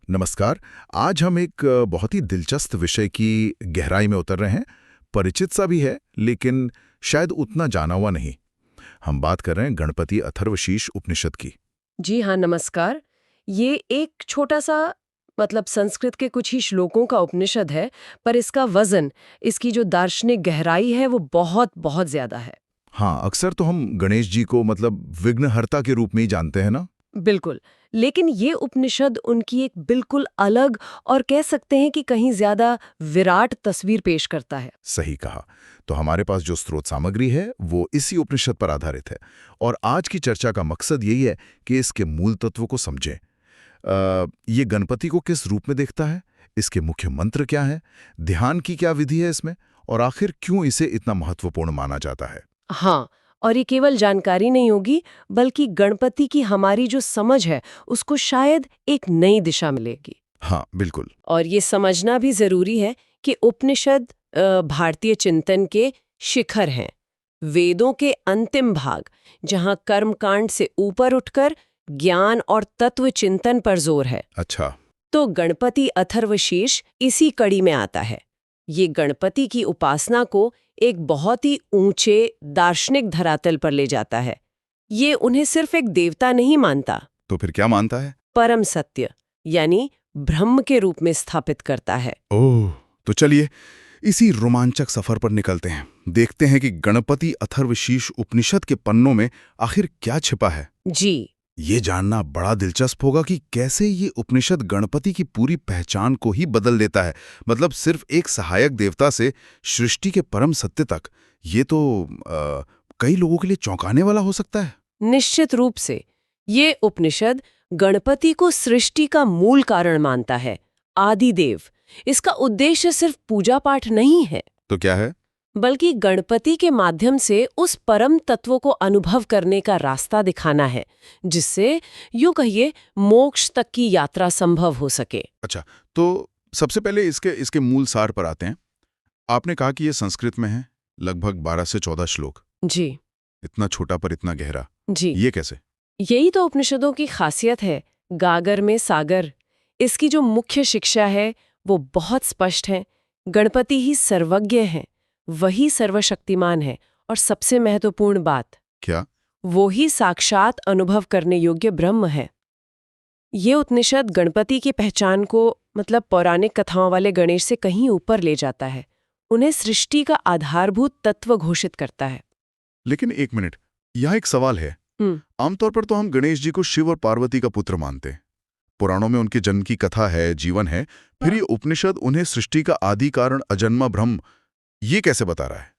नमस्कार। आज हम एक बहुत ही दिलचस्प विषय की गहराई में उतर रहे हैं। परिचित सा भी है, लेकिन शायद उतना जाना हुआ नहीं। हम बात कर रहे हैं गणपति अथर्वशीर्ष उपनिषद की। जी हाँ, नमस्कार। ये एक छोटा सा संस्कृत के कुछ ही श्लोकों का उपनिषद है, पर इसका वजन, इसकी जो दार्शनिक गहराई है वो बहुत बहुत ज्यादा है। हाँ, अक्सर तो हम गणेश जी को विघ्नहर्ता के रूप में ही जानते हैं ना। बिल्कुल। लेकिन ये उपनिषद उनकी एक बिल्कुल अलग और कह सकते हैं कि कहीं ज्यादा विराट तस्वीर पेश करता है। सही कहा। तो हमारे पास जो स्रोत सामग्री है वो इसी उपनिषद पर आधारित है, और आज की चर्चा का मकसद यही है कि इसके मूल तत्व को समझें। ये गणपति को किस रूप में देखता है, इसके मुख्य मंत्र क्या है, ध्यान की क्या विधि है इसमें, और आखिर क्यों इसे इतना महत्वपूर्ण माना जाता है। हाँ, और ये केवल जानकारी नहीं होगी, बल्कि गणपति की हमारी जो समझ है उसको शायद एक नई दिशा मिलेगी। हाँ, बिल्कुल। और ये समझना भी जरूरी है कि उपनिषद भारतीय चिंतन के शिखर हैं, वेदों के अंतिम भाग, जहाँ कर्मकांड से ऊपर उठकर ज्ञान और तत्व चिंतन पर जोर है। अच्छा। तो गणपति अथर्वशीर्ष इसी कड़ी में आता है। ये गणपति की उपासना को एक बहुत ही ऊंचे दार्शनिक धरातल पर ले जाता है। ये उन्हें सिर्फ एक देवता नहीं मानता, तो फिर क्या मानता है। परम सत्य यानी ब्रह्म के रूप में स्थापित करता है। ओह, तो चलिए इसी रोमांचक सफर पर निकलते हैं। देखते हैं कि गणपति अथर्वशीर्ष उपनिषद के पन्नों में आखिर क्या छिपा है। जी, ये जानना बड़ा दिलचस्प होगा कि कैसे ये उपनिषद गणपति की पूरी पहचान को ही बदल देता है। सिर्फ एक सहायक देवता से सृष्टि के परम सत्य तक। ये तो कई लोगों के लिए चौंकाने वाला हो सकता है। निश्चित रूप से ये उपनिषद गणपति को सृष्टि का मूल कारण मानता है, आदि देव। इसका उद्देश्य सिर्फ पूजा पाठ नहीं है, तो क्या है। बल्कि गणपति के माध्यम से उस परम तत्व को अनुभव करने का रास्ता दिखाना है, जिससे यूं कहिए मोक्ष तक की यात्रा संभव हो सके। अच्छा, तो सबसे पहले इसके मूल सार पर आते हैं। आपने कहा कि ये संस्कृत में है, लगभग 12 से 14 श्लोक। जी इतना छोटा पर इतना गहरा, जी, ये कैसे। यही तो उपनिषदों की खासियत है, गागर में सागर। इसकी जो मुख्य शिक्षा है वो बहुत स्पष्ट है। गणपति ही सर्वज्ञ हैं, वही सर्वशक्तिमान है, और सबसे महत्वपूर्ण बात, क्या। वो ही साक्षात अनुभव करने योग्य ब्रह्म है। ये उपनिषद गणपति की पहचान को पौराणिक कथाओं वाले गणेश से कहीं ऊपर ले जाता है, उन्हें सृष्टि का आधारभूत तत्व घोषित करता है। लेकिन एक मिनट, यहाँ एक सवाल है। आमतौर पर तो हम गणेश जी को शिव और पार्वती का पुत्र मानते हैं। पुराणों में उनके जन्म की कथा है, जीवन है। फिर ये उपनिषद उन्हें सृष्टि का आदि कारण, अजन्मा ब्रह्म, ये कैसे बता रहा है।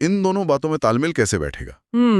इन दोनों बातों में तालमेल कैसे बैठेगा।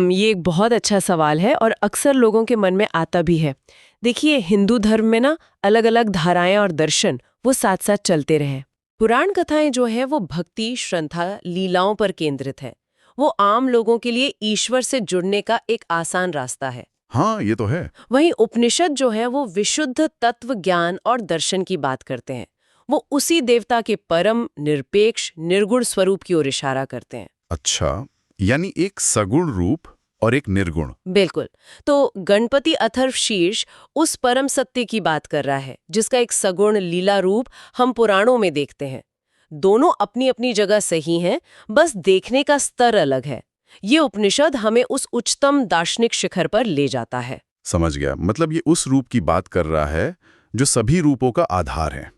ये एक बहुत अच्छा सवाल है और अक्सर लोगों के मन में आता भी है। देखिए, हिंदू धर्म में ना अलग अलग धाराएं और दर्शन वो साथ साथ चलते रहे। पुराण कथाएं जो है वो भक्ति, श्रद्धा, लीलाओं पर केंद्रित है। वो आम लोगों के लिए ईश्वर से जुड़ने का एक आसान रास्ता है। हाँ, ये तो है। वहीं उपनिषद जो है वो विशुद्ध तत्व ज्ञान और दर्शन की बात करते हैं। वो उसी देवता के परम, निरपेक्ष, निर्गुण स्वरूप की ओर इशारा करते हैं। अच्छा, यानी एक सगुण रूप और एक निर्गुण। बिल्कुल। तो गणपति अथर्वशीर्ष उस परम सत्य की बात कर रहा है, जिसका एक सगुण लीला रूप हम पुराणों में देखते हैं। दोनों अपनी अपनी जगह सही हैं, बस देखने का स्तर अलग है। ये उपनिषद हमें उस उच्चतम दार्शनिक शिखर पर ले जाता है। समझ गया। ये उस रूप की बात कर रहा है जो सभी रूपों का आधार है।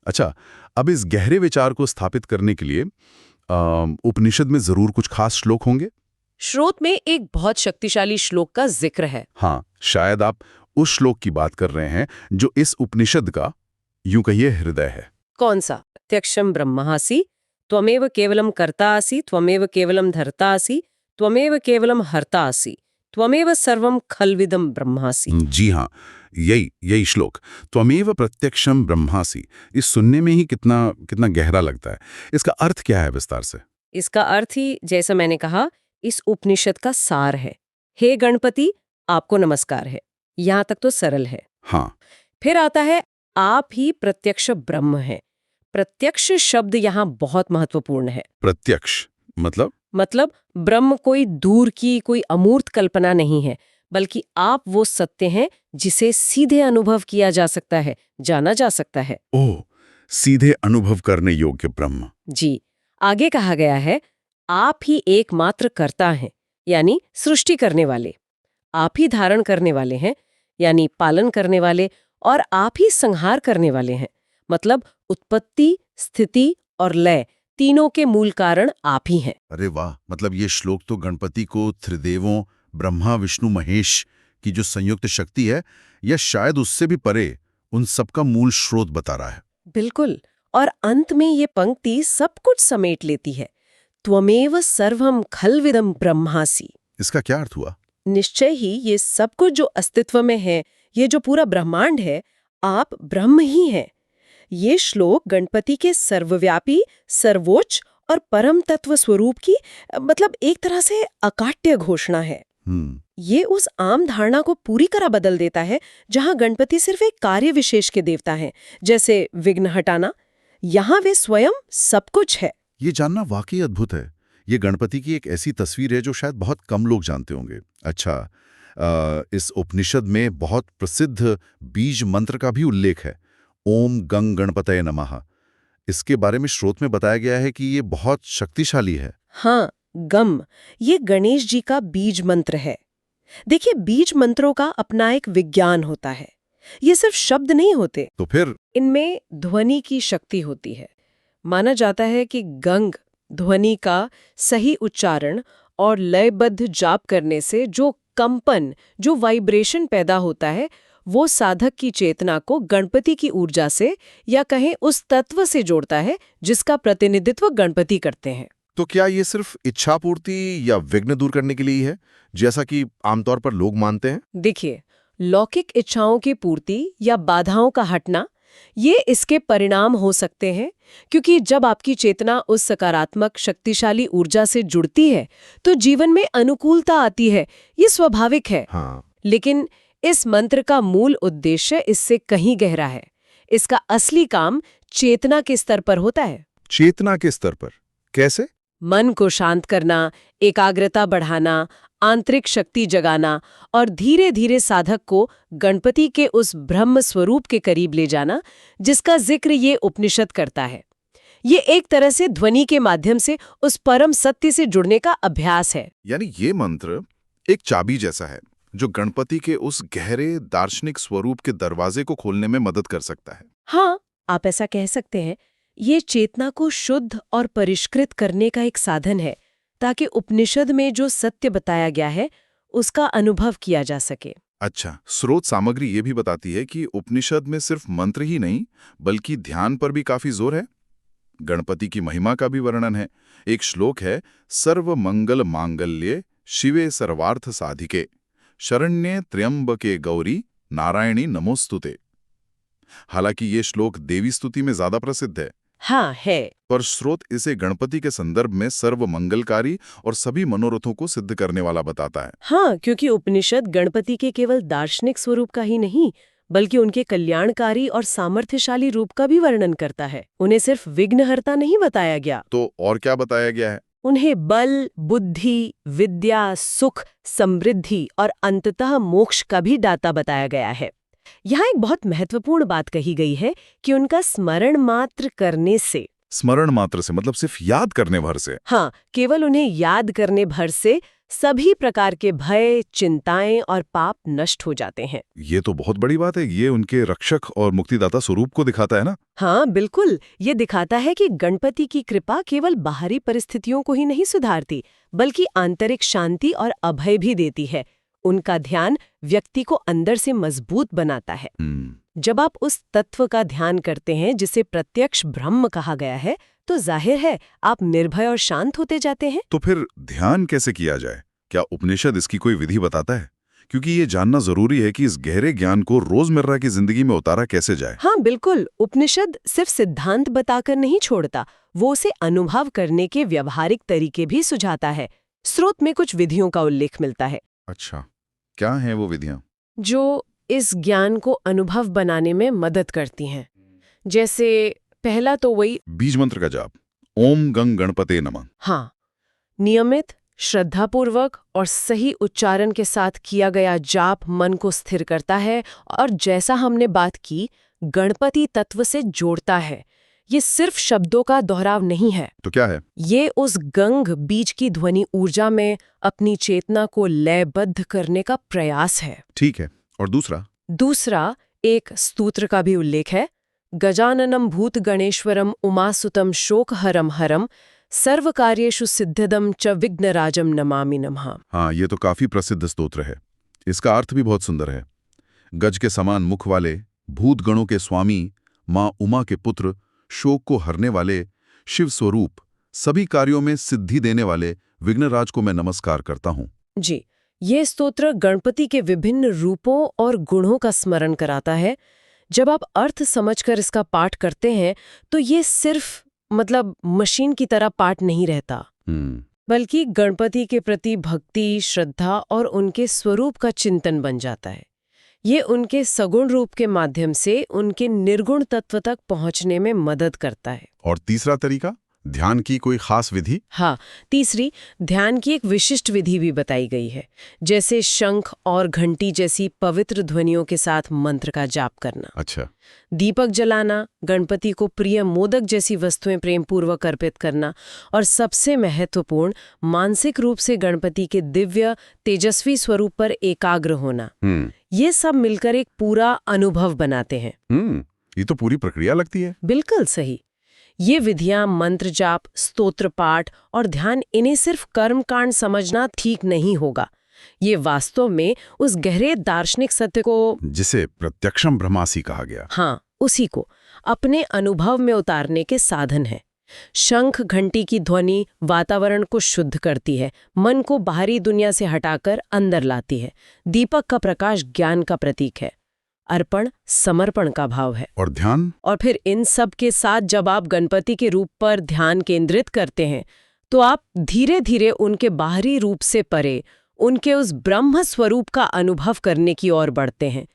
अच्छा, अब इस गहरे विचार को स्थापित करने के लिए उपनिषद में जरूर कुछ खास श्लोक होंगे। श्रोत में एक बहुत शक्तिशाली श्लोक का जिक्र है। हाँ, शायद आप उस श्लोक की बात कर रहे हैं जो इस उपनिषद का, यूं कहिए, हृदय है। कौन सा। प्रत्यक्षम ब्रह्मासि त्वमेव केवलम कर्तासि त्वमेव केवलम धर्तासि त्वमेव केवलम हर्तासि त्वमेव सर्वम खल्विदम ब्रह्मासि। जी हाँ, यही श्लोक, त्वमेव प्रत्यक्षम ब्रह्मासि। इस सुनने में ही कितना कितना गहरा लगता है। इसका अर्थ क्या है विस्तार से। इसका अर्थ ही, जैसा मैंने कहा, इस उपनिषद का सार है। हे गणपति, आपको नमस्कार है। यहाँ तक तो सरल है। हाँ। फिर आता है, आप ही प्रत्यक्ष ब्रह्म है। प्रत्यक्ष शब्द यहाँ बहुत महत्वपूर्ण है। प्रत्यक्ष मतलब ब्रह्म कोई दूर की, कोई अमूर्त कल्पना नहीं है, बल्कि आप वो सत्य हैं जिसे सीधे अनुभव किया जा सकता है, जाना जा सकता है। ओह, सीधे अनुभव करने योग्य ब्रह्म। जी, आगे कहा गया है, आप ही एकमात्र कर्ता हैं, यानी सृष्टि करने वाले। आप ही धारण करने वाले हैं, यानी पालन करने वाले, और आप ही संहार करने वाले हैं। मतलब उत्पत्ति, स्थिति और लय तीनों के मूल कारण आप ही हैं। अरे वाह, मतलब ये श्लोक तो गणपति को त्रिदेवों ब्रह्मा विष्णु महेश की जो संयुक्त शक्ति है, या शायद उससे भी परे उन सबका मूल स्रोत बता रहा है। बिल्कुल। और अंत में ये पंक्ति सब कुछ समेट लेती है। त्वमेव सर्वम खल्विदम ब्रह्मासि। इसका क्या अर्थ हुआ? निश्चय ही ये सब कुछ जो अस्तित्व में है, ये जो पूरा ब्रह्मांड है, आप ब्रह्म ही हैं। ये श्लोक गणपति के सर्वव्यापी, सर्वोच्च और परम तत्व स्वरूप की मतलब एक तरह से अकाट्य घोषणा है। ये उस आम धारणा को पूरी तरह बदल देता है जहां गणपति सिर्फ एक कार्य विशेष के देवता हैं, जैसे विघ्न हटाना। यहाँ वे स्वयं सब कुछ है। ये जानना वाकई अद्भुत है। ये गणपति की एक ऐसी तस्वीर है जो शायद बहुत कम लोग जानते होंगे। अच्छा, इस उपनिषद में बहुत प्रसिद्ध बीज मंत्र का भी उल्लेख है, ओम गंग गणपतये नमः। इसके बारे में श्रोत में बताया गया है कि ये बहुत शक्तिशाली है। हाँ, गम, ये गणेश जी का बीज मंत्र है। देखिए, बीज मंत्रों का अपना एक विज्ञान होता है। ये सिर्फ शब्द नहीं होते, तो फिर इनमें ध्वनि की शक्ति होती है। माना जाता है कि गंग ध्वनि का सही उच्चारण और लयबद्ध जाप करने से जो कंपन, जो वाइब्रेशन पैदा होता है, वो साधक की चेतना को गणपति की ऊर्जा से या कहें उस तत्व से जोड़ता है जिसका प्रतिनिधित्व गणपति करते हैं। तो क्या ये सिर्फ इच्छा पूर्ति या विघ्न दूर करने के लिए ही है, जैसा कि आमतौर पर लोग मानते हैं? देखिए, लौकिक इच्छाओं की पूर्ति या बाधाओं का हटना, ये इसके परिणाम हो सकते हैं, क्योंकि जब आपकी चेतना उस सकारात्मक शक्तिशाली ऊर्जा से जुड़ती है तो जीवन में अनुकूलता आती है। ये स्वाभाविक है। हाँ। लेकिन इस मंत्र का मूल उद्देश्य इससे कहीं गहरा है। इसका असली काम चेतना के स्तर पर होता है। चेतना के स्तर पर कैसे? मन को शांत करना, एकाग्रता बढ़ाना, आंतरिक शक्ति जगाना और धीरे धीरे साधक को गणपति के उस ब्रह्म स्वरूप के करीब ले जाना, जिसका जिक्र ये उपनिषद करता है। ये एक तरह से ध्वनि के माध्यम से उस परम सत्य से जुड़ने का अभ्यास है। यानी ये मंत्र एक चाबी जैसा है जो गणपति के उस गहरे दार्शनिक स्वरूप के दरवाजे को खोलने में मदद कर सकता है। हाँ, आप ऐसा कह सकते हैं। ये चेतना को शुद्ध और परिष्कृत करने का एक साधन है, ताकि उपनिषद में जो सत्य बताया गया है उसका अनुभव किया जा सके। अच्छा, स्रोत सामग्री ये भी बताती है कि उपनिषद में सिर्फ मंत्र ही नहीं बल्कि ध्यान पर भी काफी जोर है। गणपति की महिमा का भी वर्णन है। एक श्लोक है, सर्व मंगल मांगल्ये शिवे सर्वार्थ साधिके शरण्ये त्र्यंबके गौरी नारायणी नमोस्तुते। हालांकि ये श्लोक देवी स्तुति में ज्यादा प्रसिद्ध है। हाँ है। पर स्रोत इसे गणपति के संदर्भ में सर्व मंगलकारी और सभी मनोरथों को सिद्ध करने वाला बताता है। हाँ, क्योंकि उपनिषद गणपति के केवल दार्शनिक स्वरूप का ही नहीं, बल्कि उनके कल्याणकारी और सामर्थ्यशाली रूप का भी वर्णन करता है। उन्हें सिर्फ विघ्नहर्ता नहीं बताया गया। तो और क्या बताया गया है? उन्हें बल, बुद्धि, विद्या, सुख, समृद्धि और अंततः मोक्ष का भी दाता बताया गया है। यहाँ एक बहुत महत्वपूर्ण बात कही गई है कि उनका स्मरण मात्र करने से, स्मरण मात्र से मतलब सिर्फ याद करने भर से? हाँ, केवल उन्हें याद करने भर से सभी प्रकार के भय, चिंताएं और पाप नष्ट हो जाते हैं। ये तो बहुत बड़ी बात है। ये उनके रक्षक और मुक्तिदाता स्वरूप को दिखाता है ना? हाँ बिल्कुल, ये दिखाता है कि गणपति की कृपा केवल बाहरी परिस्थितियों को ही नहीं सुधारती, बल्कि आंतरिक शांति और अभय भी देती है। उनका ध्यान व्यक्ति को अंदर से मजबूत बनाता है। जब आप उस तत्व का ध्यान करते हैं जिसे प्रत्यक्ष ब्रह्म कहा गया है, तो जाहिर है आप निर्भय और शांत होते जाते हैं। तो फिर ध्यान कैसे किया जाए? क्या उपनिषद इसकी कोई विधि बताता है? क्योंकि ये जानना जरूरी है कि इस गहरे ज्ञान को रोजमर्रा की जिंदगी में उतारा कैसे जाए। हाँ बिल्कुल, उपनिषद सिर्फ सिद्धांत बताकर नहीं छोड़ता, वो उसे अनुभव करने के व्यवहारिक तरीके भी सुझाता है। स्रोत में कुछ विधियों का उल्लेख मिलता है। अच्छा, क्या हैं वो विधियां जो इस ज्ञान को अनुभव बनाने में मदद करती हैं? जैसे पहला तो वही बीज मंत्र का जाप, ओम गंग गणपते नमः। हाँ, नियमित श्रद्धापूर्वक और सही उच्चारण के साथ किया गया जाप मन को स्थिर करता है और जैसा हमने बात की, गणपति तत्व से जोड़ता है। ये सिर्फ शब्दों का दोहराव नहीं है। तो क्या है? ये उस गंग बीज की ध्वनि ऊर्जा में अपनी चेतना को लयबद्ध करने का प्रयास है। ठीक है। और दूसरा एक स्तोत्र का भी उल्लेख है। गजाननम भूत गणेश्वरम उमासुतम शोकहरम हरम सर्वकार्येषु सिद्धिदम च विघ्नराजम नमामि नमः। हाँ, ये तो काफी प्रसिद्ध स्तोत्र है। इसका अर्थ भी बहुत सुंदर है। गज के समान मुख वाले, भूत गणों के स्वामी, माँ उमा के पुत्र, शोक को हरने वाले, शिव स्वरूप, सभी कार्यों में सिद्धि देने वाले विघ्नराज को मैं नमस्कार करता हूँ। जी, ये स्तोत्र गणपति के विभिन्न रूपों और गुणों का स्मरण कराता है। जब आप अर्थ समझकर इसका पाठ करते हैं तो ये सिर्फ मशीन की तरह पाठ नहीं रहता, बल्कि गणपति के प्रति भक्ति, श्रद्धा और उनके स्वरूप का चिंतन बन जाता है। ये उनके सगुण रूप के माध्यम से उनके निर्गुण तत्व तक पहुंचने में मदद करता है। और तीसरा तरीका, ध्यान की कोई खास विधि? हाँ, तीसरी ध्यान की एक विशिष्ट विधि भी बताई गई है, जैसे शंख और घंटी जैसी पवित्र ध्वनियों के साथ मंत्र का जाप करना। अच्छा। दीपक जलाना, गणपति को प्रिय मोदक जैसी वस्तुएं प्रेम पूर्वक अर्पित करना और सबसे महत्वपूर्ण, मानसिक रूप से गणपति के दिव्य तेजस्वी स्वरूप पर एकाग्र होना। ये सब मिलकर एक पूरा अनुभव बनाते हैं। ये तो पूरी प्रक्रिया लगती है। बिल्कुल सही। ये विधियां, मंत्र जाप, स्तोत्र पाठ और ध्यान, इन्हें सिर्फ कर्मकांड समझना ठीक नहीं होगा। ये वास्तव में उस गहरे दार्शनिक सत्य को, जिसे प्रत्यक्षम ब्रह्मासी कहा गया, हाँ, उसी को अपने अनुभव में उतारने के साधन है। शंख घंटी की ध्वनि वातावरण को शुद्ध करती है, मन को बाहरी दुनिया से हटाकर अंदर लाती है। दीपक का प्रकाश ज्ञान का प्रतीक है। अर्पण समर्पण का भाव है। और ध्यान? और फिर इन सब के साथ जब आप गणपति के रूप पर ध्यान केंद्रित करते हैं तो आप धीरे धीरे उनके बाहरी रूप से परे, उनके उस ब्रह्म स्वरूप का अनुभव करने की ओर बढ़ते हैं।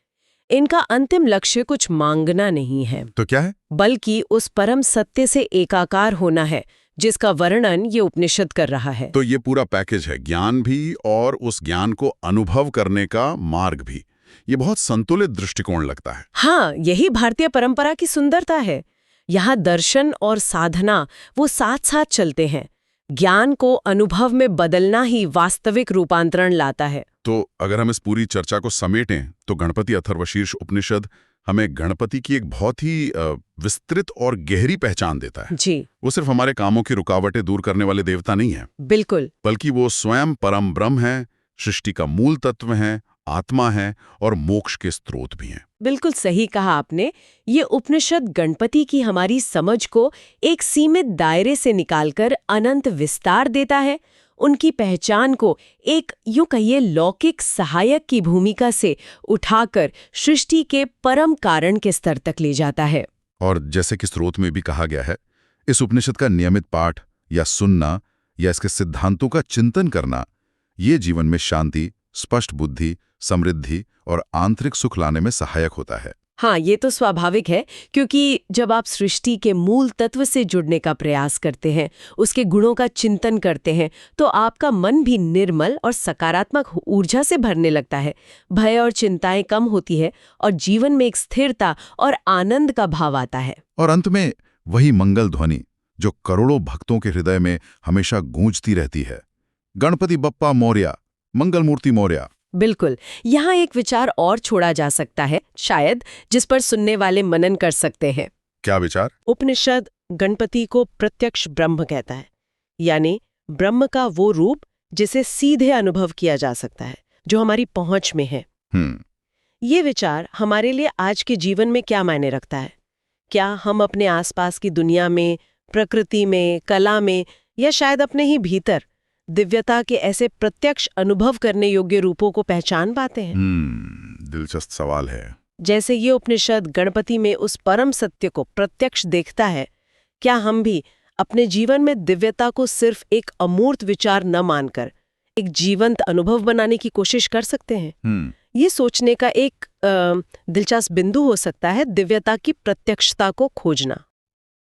इनका अंतिम लक्ष्य कुछ मांगना नहीं है। तो क्या है? बल्कि उस परम सत्य से एकाकार होना है, जिसका वर्णन ये उपनिषद कर रहा है। तो ये पूरा पैकेज है, ज्ञान भी और उस ज्ञान को अनुभव करने का मार्ग भी। ये बहुत संतुलित दृष्टिकोण लगता है। हाँ, यही भारतीय परंपरा की सुंदरता है। यहाँ दर्शन और साधना वो साथ साथ चलते हैं। ज्ञान को अनुभव में बदलना ही वास्तविक रूपांतरण लाता है। तो अगर हम इस पूरी चर्चा को समेटें तो गणपति अथर्वशीर्ष उपनिषद हमें गणपति की एक बहुत ही विस्तृत और गहरी पहचान देता है। जी। वो सिर्फ हमारे कामों की रुकावटें दूर करने वाले देवता नहीं है, बिल्कुल, बल्कि वो स्वयं परम ब्रह्म है, सृष्टि का मूल तत्व है, आत्मा है और मोक्ष के स्रोत भी हैं। बिल्कुल सही कहा आपने। ये उपनिषद गणपति की हमारी समझ को एक सीमित दायरे से निकालकर अनंत विस्तार देता है। उनकी पहचान को एक यूं कहिए लौकिक सहायक की भूमिका से उठाकर सृष्टि के परम कारण के स्तर तक ले जाता है। और जैसे कि स्रोत में भी कहा गया है, इस उपनिषद का नियमित पाठ या सुनना या इसके सिद्धांतों का चिंतन करना, ये जीवन में शांति, स्पष्ट बुद्धि, समृद्धि और आंतरिक सुख लाने में सहायक होता है। हाँ, ये तो स्वाभाविक है, क्योंकि जब आप सृष्टि के मूल तत्व से जुड़ने का प्रयास करते हैं, उसके गुणों का चिंतन करते हैं, तो आपका मन भी निर्मल और सकारात्मक ऊर्जा से भरने लगता है। भय और चिंताएं कम होती है और जीवन में एक स्थिरता और आनंद का भाव आता है। और अंत में वही मंगल ध्वनि जो करोड़ों भक्तों के हृदय में हमेशा गूंजती रहती है, गणपति बप्पा मोरया, मंगल मूर्ति मोरया। बिल्कुल। यहाँ एक विचार और छोड़ा जा सकता है, शायद, जिस पर सुनने वाले मनन कर सकते हैं। क्या विचार? उपनिषद गणपति को प्रत्यक्ष ब्रह्म कहता है, यानी ब्रह्म का वो रूप जिसे सीधे अनुभव किया जा सकता है, जो हमारी पहुंच में है। ये विचार हमारे लिए आज के जीवन में क्या मायने रखता है? क्या हम अपने आसपास की दुनिया में, प्रकृति में, कला में या शायद अपने ही भीतर दिव्यता के ऐसे प्रत्यक्ष अनुभव करने योग्य रूपों को पहचान पाते हैं? दिलचस्प सवाल है। जैसे ये उपनिषद गणपति में उस परम सत्य को प्रत्यक्ष देखता है, क्या हम भी अपने जीवन में दिव्यता को सिर्फ एक अमूर्त विचार न मानकर एक जीवंत अनुभव बनाने की कोशिश कर सकते हैं? ये सोचने का एक दिलचस्प बिंदु हो सकता है दिव्यता की प्रत्यक्षता को खोजना।